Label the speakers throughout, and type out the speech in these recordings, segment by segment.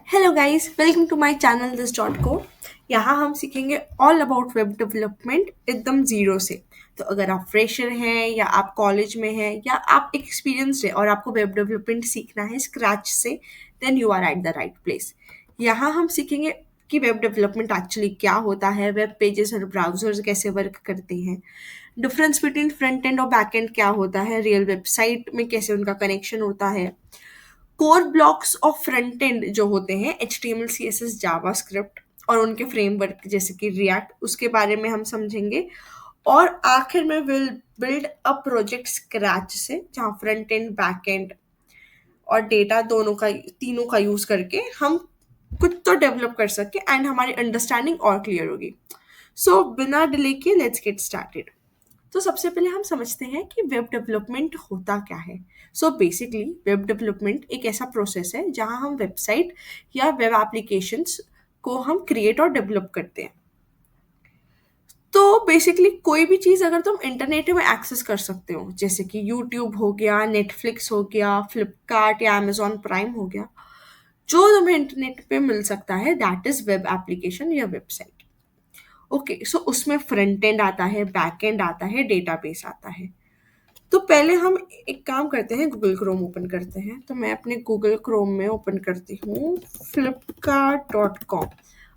Speaker 1: Hello guys, welcome to my channel this dot co. यहाँ हम सीखेंगे ऑल अबाउट वेब डेवलपमेंट एकदम zero से। तो अगर आप फ्रेशर हैं या आप कॉलेज में हैं या आप एक्सपीरियंस्ड है और आपको वेब डेवलपमेंट सीखना है स्क्रैच से, then you are at the right place. यहाँ हम सीखेंगे कि वेब डेवलपमेंट एक्चुअली क्या होता है, वेब पेजेस और ब्राउजर्स कैसे वर्क करते हैं, डिफरेंस बिटवीन फ्रंट एंड और बैक एंड क्या होता है, रियल वेबसाइट में कैसे उनका कनेक्शन होता है, core blocks of front end जो होते हैं HTML CSS जावास्क्रिप्ट और उनके फ्रेमवर्क जैसे कि रिएक्ट, उसके बारे में हम समझेंगे। और आखिर में will build a project scratch से, जहाँ फ्रंट एंड बैक एंड और डेटा दोनों का तीनों का यूज करके हम कुछ तो डेवलप कर सके एंड हमारी अंडरस्टैंडिंग और क्लियर होगी। सो बिना डिले के लेट्स गेट स्टार्टेड। तो सबसे पहले हम समझते हैं कि वेब डेवलपमेंट होता क्या है। सो बेसिकली वेब डेवलपमेंट एक ऐसा प्रोसेस है जहां हम वेबसाइट या वेब एप्लीकेशंस को हम क्रिएट और डेवलप करते हैं। तो बेसिकली कोई भी चीज़ अगर तुम इंटरनेट में एक्सेस कर सकते हो, जैसे कि यूट्यूब हो गया, नेटफ्लिक्स हो गया, फ्लिपकार्ट या अमेजोन प्राइम हो गया, जो तुम्हें इंटरनेट पे मिल सकता है, दैट इज वेब एप्लीकेशन या वेबसाइट। ओके, सो उसमें फ्रंट एंड आता है, बैक एंड आता है, डेटाबेस आता है। तो पहले हम एक काम करते हैं, गूगल क्रोम ओपन करते हैं। तो मैं अपने गूगल क्रोम में ओपन करती हूँ flipkart.com।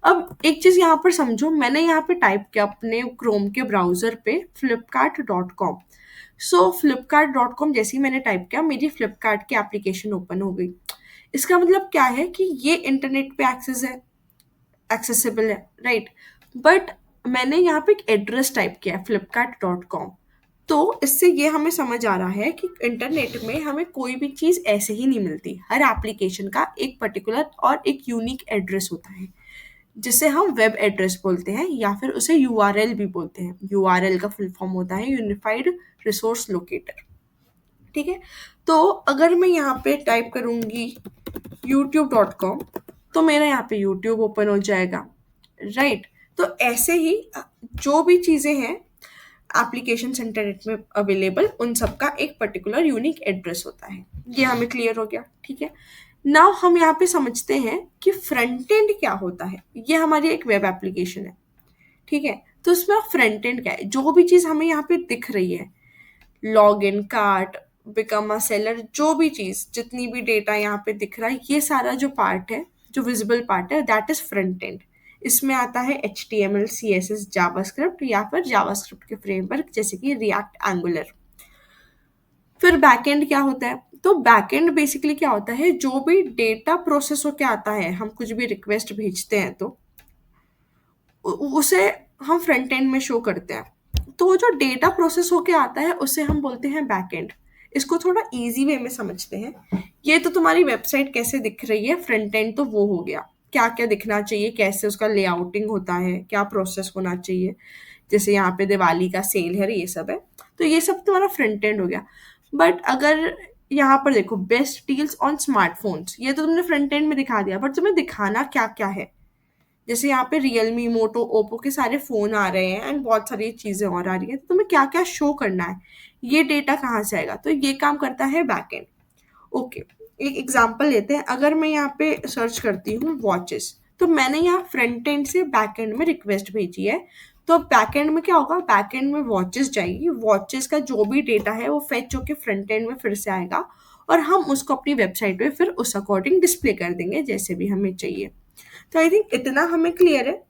Speaker 1: अब एक चीज़ यहाँ पर समझो, मैंने यहाँ पे टाइप किया अपने क्रोम के ब्राउज़र पे flipkart.com। सो flipkart.com जैसे ही मैंने टाइप किया, मेरी फ्लिपकार्ट की एप्लीकेशन ओपन हो गई। इसका मतलब क्या है कि ये इंटरनेट पे एक्सेसिबल है, राइट। बट मैंने यहाँ पे एक एड्रेस टाइप किया है flipkart.com। तो इससे ये हमें समझ आ रहा है कि इंटरनेट में हमें कोई भी चीज़ ऐसे ही नहीं मिलती। हर एप्लीकेशन का एक पर्टिकुलर और एक यूनिक एड्रेस होता है, जिसे हम वेब एड्रेस बोलते हैं या फिर उसे यूआरएल भी बोलते हैं। यूआरएल का फुल फॉर्म होता है यूनिफाइड रिसोर्स लोकेटर। ठीक है। तो अगर मैं यहाँ पे टाइप करूँगी youtube.com, तो मेरा यहाँ पे यूट्यूब ओपन हो जाएगा, राइट। तो ऐसे ही जो भी चीज़ें हैं एप्लीकेशन इंटरनेट में अवेलेबल, उन सब का एक पर्टिकुलर यूनिक एड्रेस होता है। ये हमें क्लियर हो गया, ठीक है। नाउ हम यहाँ पे समझते हैं कि फ्रंट एंड क्या होता है। ये हमारी एक वेब एप्लीकेशन है, ठीक है। तो उसमें फ्रंट एंड क्या है, जो भी चीज़ हमें यहाँ पे दिख रही है, log in, cart, become a seller, जो भी चीज़, जितनी भी डेटा यहाँ पे दिख रहा है, ये सारा जो पार्ट है, जो विजिबल पार्ट है, दैट इज फ्रंट एंड। इसमें आता है HTML CSS जावास्क्रिप्ट या फिर जावास्क्रिप्ट के फ्रेमवर्क जैसे कि रिएक्ट, एंगुलर। फिर बैकएंड क्या होता है? तो बैकएंड बेसिकली क्या होता है, जो भी डेटा प्रोसेस होके आता है, हम कुछ भी रिक्वेस्ट भेजते हैं तो उसे हम फ्रंट एंड में शो करते हैं। तो वो जो डेटा प्रोसेस होके आता है उसे हम बोलते हैं बैक एंड। इसको थोड़ा इजी वे में समझते हैं। ये तो तुम्हारी वेबसाइट कैसे दिख रही है, फ्रंट एंड तो वो हो गया। क्या क्या दिखना चाहिए, कैसे उसका लेआउटिंग होता है, क्या प्रोसेस होना चाहिए, जैसे यहाँ पे दिवाली का सेल है, ये सब है। तो ये सब तुम्हारा फ्रंट एंड हो गया। बट अगर यहाँ पर देखो, बेस्ट डील्स ऑन स्मार्टफोन्स, ये तो तुमने फ्रंट एंड में दिखा दिया, बट तुम्हें दिखाना क्या क्या है। जैसे यहाँ पे रियलमी, मोटो, ओप्पो के सारे फ़ोन आ रहे हैं एंड बहुत सारी चीज़ें और आ रही हैं, तो तुम्हें क्या क्या शो करना है, ये डेटा कहाँ से आएगा, तो ये काम करता है बैकएंड। ओके, एक एग्जांपल लेते हैं। अगर मैं यहाँ पे सर्च करती हूँ वॉचेस, तो मैंने यहाँ फ्रंट एंड से बैक एंड में रिक्वेस्ट भेजी है। तो बैक एंड में क्या होगा, बैक एंड में वॉचेस जाएगी, वॉचेस का जो भी डेटा है वो फेच होके फ्रंट एंड में फिर से आएगा, और हम उसको अपनी वेबसाइट पे फिर उस अकॉर्डिंग डिस्प्ले कर देंगे जैसे भी हमें चाहिए। तो आई थिंक इतना हमें क्लियर है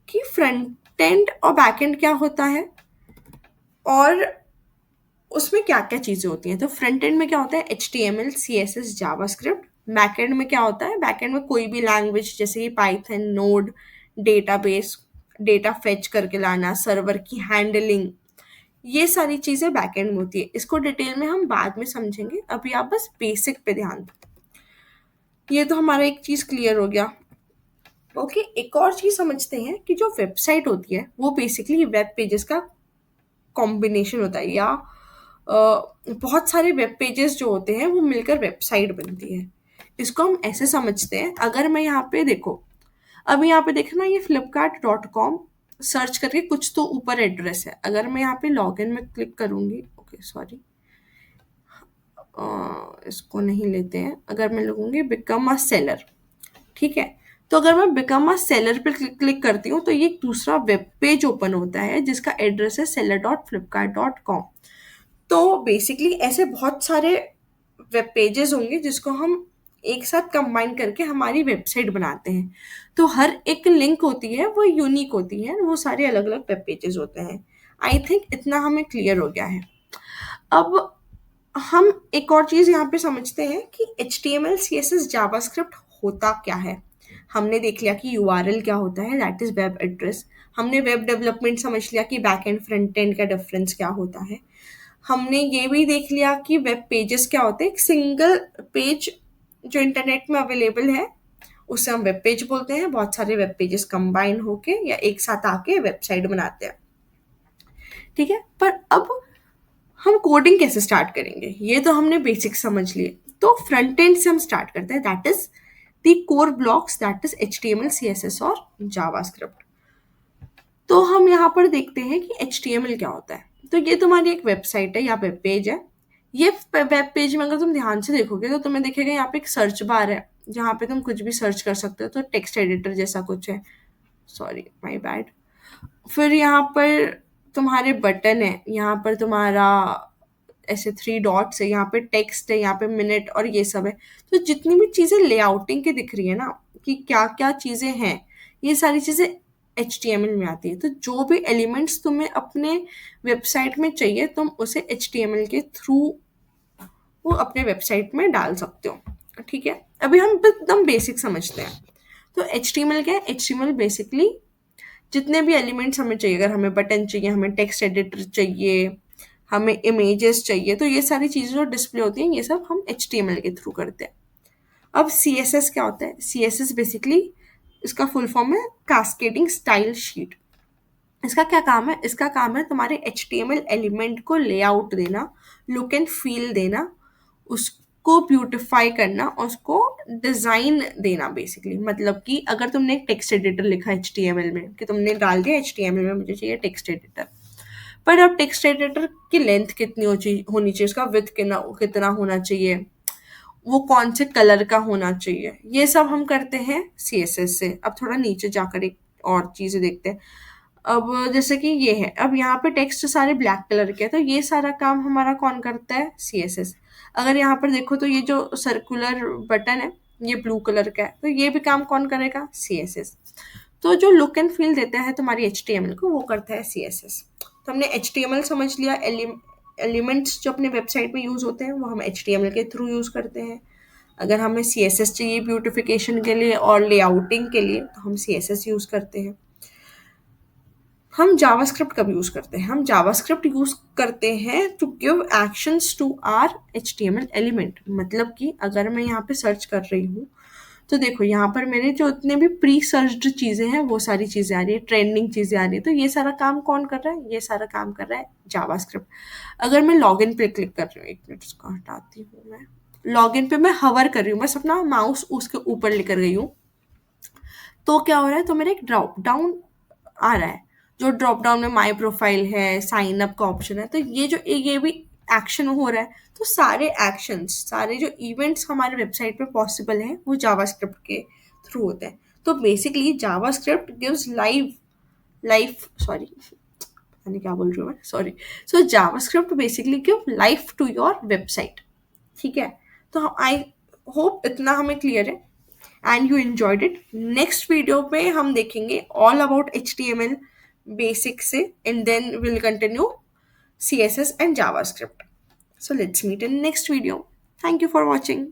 Speaker 1: कि फ्रंट एंड और बैक एंड क्या होता है और उसमें क्या क्या चीज़ें होती हैं। तो फ्रंट एंड में क्या होता है, HTML CSS JavaScript. Back and में क्या होता है, बैक एंड में कोई भी लैंग्वेज जैसे कि Python, node, database, data fetch करके लाना, सर्वर की हैंडलिंग, ये सारी चीज़ें बैक एंड में होती है। इसको डिटेल में हम बाद में समझेंगे, अभी आप बस बेसिक पे ध्यान दो। ये तो हमारा एक चीज़ क्लियर हो गया। ओके, एक और चीज़ समझते हैं कि जो वेबसाइट होती है वो बेसिकली वेब पेजेस का कॉम्बिनेशन होता है, या बहुत सारे वेब पेजेस जो होते हैं वो मिलकर वेबसाइट बनती है। इसको हम ऐसे समझते हैं, अगर मैं यहाँ पे देखो, अब यहाँ पे देखना, ये flipkart.com सर्च करके कुछ तो ऊपर एड्रेस है। अगर मैं यहाँ पे लॉगिन में क्लिक करूँगी, ओके सॉरी, इसको नहीं लेते हैं। अगर मैं लिखूँगी बिकम अ सेलर, ठीक है। तो अगर मैं बिकम अ सेलर पे क्लिक करती हूँ तो ये एक दूसरा वेब पेज ओपन होता है जिसका एड्रेस है seller.flipkart.com। तो बेसिकली ऐसे बहुत सारे वेब पेजेस होंगे जिसको हम एक साथ कंबाइन करके हमारी वेबसाइट बनाते हैं। तो हर एक लिंक होती है वो यूनिक होती है, वो सारे अलग अलग वेब पेजेस होते हैं। आई थिंक इतना हमें क्लियर हो गया है। अब हम एक और चीज़ यहाँ पे समझते हैं कि H T M L C S S JavaScript होता क्या है। हमने देख लिया कि यूआरएल क्या होता है, दैट इज़ वेब एड्रेस। हमने वेब डेवलपमेंट समझ लिया कि बैक एंड फ्रंट एंड का डिफरेंस क्या होता है। हमने ये भी देख लिया कि वेब पेजेस क्या होते हैं। एक सिंगल पेज जो इंटरनेट में अवेलेबल है उसे हम वेब पेज बोलते हैं। बहुत सारे वेब पेजेस कंबाइन होके या एक साथ आके वेबसाइट बनाते हैं। ठीक है, पर अब हम कोडिंग कैसे स्टार्ट करेंगे, ये तो हमने बेसिक समझ लिए। तो फ्रंट एंड से हम स्टार्ट करते हैं, that is the core blocks, that is H T M L C S S और जावास्क्रिप्ट। तो हम यहाँ पर देखते हैं कि एच टी एम एल क्या होता है। तो ये तुम्हारी एक वेबसाइट है या वेब पेज है। ये वेब पेज में अगर तुम ध्यान से देखोगे तो तुम्हें दिखेगा यहाँ पे एक सर्च बार है जहाँ पे तुम कुछ भी सर्च कर सकते हो। तो टेक्स्ट एडिटर जैसा कुछ है, सॉरी माय बैड। फिर यहाँ पर तुम्हारे बटन है, यहाँ पर तुम्हारा ऐसे थ्री डॉट्स है, यहाँ पे टेक्स्ट है, यहाँ पे मिनट और ये सब है। तो जितनी भी चीज़ें लेआउटिंग की दिख रही है ना कि क्या क्या चीज़ें हैं, ये सारी चीज़ें एच टी एम एल में आती है। तो जो भी एलिमेंट्स तुम्हें अपने वेबसाइट में चाहिए तुम उसे एच टी एम एल के थ्रू वो अपने वेबसाइट में डाल सकते हो। ठीक है, अभी हम एकदम बेसिक समझते हैं। तो एच टी एम एल क्या है? H T M L basically जितने भी एलिमेंट्स हमें चाहिए, अगर हमें बटन चाहिए, हमें टेक्स्ट एडिटर चाहिए, हमें इमेजेस चाहिए, तो ये सारी चीज़ें जो डिस्प्ले होती हैं ये सब हम एच टी एम एल के थ्रू करते हैं। अब सी एस एस क्या होता है? सी एस एस बेसिकली इसका फुल फॉर्म है कास्केडिंग स्टाइल शीट। इसका क्या काम है? इसका काम है तुम्हारे H T M L element को लेआउट देना, लुक एंड फील देना, उसको ब्यूटिफाई करना, उसको डिज़ाइन देना। बेसिकली मतलब कि अगर तुमने एक टेक्स्ट एडिटर लिखा एच टी एम एल में कि तुमने डाल दिया एच टी एम एल में मुझे चाहिए टेक्स्ट एडिटर, पर अब टेक्स्ट एडिटर की लेंथ कितनी होनी चाहिए, उसका विड्थ कितना कितना होना चाहिए, वो कौन से कलर का होना चाहिए, ये सब हम करते हैं सी एस एस से। अब थोड़ा नीचे जाकर एक और चीज़ें देखते हैं। अब जैसे कि ये है, अब यहाँ पे टेक्स्ट सारे ब्लैक कलर के हैं, तो ये सारा काम हमारा कौन करता है? C S S. अगर यहाँ पर देखो तो ये जो सर्कुलर बटन है ये ब्लू कलर का है, तो ये भी काम कौन करेगा? C S S. तो जो लुक एंड फील देता है तुम्हारी एच टी एम एल को वो करता है सी एस एस। तो हमने एच टी एम एल समझ लिया। एलिमेंट्स जो अपने वेबसाइट में यूज़ होते हैं वो हम एच टी एम एल के थ्रू यूज़ करते हैं। अगर हमें सी एस एस चाहिए ब्यूटिफिकेशन के लिए और लेआउटिंग के लिए तो हम सी एस एस यूज़ करते हैं। हम जावास्क्रिप्ट कब यूज़ करते हैं? हम जावास्क्रिप्ट यूज़ करते हैं to give actions to our H T M L element. मतलब कि अगर मैं यहाँ पे सर्च कर रही हूँ तो देखो यहाँ पर मेरे जो इतने भी प्री सर्च्ड चीज़ें हैं वो सारी चीज़ें आ रही है, ट्रेंडिंग चीज़ें आ रही है। तो ये सारा काम कौन कर रहा है? ये सारा काम कर रहा है जावास्क्रिप्ट। अगर मैं लॉगिन पे क्लिक कर रही हूँ, एक मिनट इसको हटाती हूँ मैं। लॉगिन पे मैं हवर कर रही हूँ, बस अपना माउस उसके ऊपर लेकर गई हूँ, तो क्या हो रहा है? तो मेरा एक ड्रॉप डाउन आ रहा है। जो ड्रॉप डाउन में माय प्रोफाइल है, साइन अप का ऑप्शन है, तो ये जो ये भी एक्शन हो रहा है। तो सारे एक्शंस, सारे जो इवेंट्स हमारे वेबसाइट पे पॉसिबल हैं वो जावास्क्रिप्ट के थ्रू होते हैं। तो basically JavaScript gives life sorry पता नहीं क्या बोल रही हूँ मैं, sorry. So JavaScript basically give life to your website. ठीक है, तो आई होप इतना हमें क्लियर है and you enjoyed it. Next video पे हम देखेंगे all about H T M L basic से, and then will continue CSS and JavaScript. So let's meet in next video. Thank you for watching.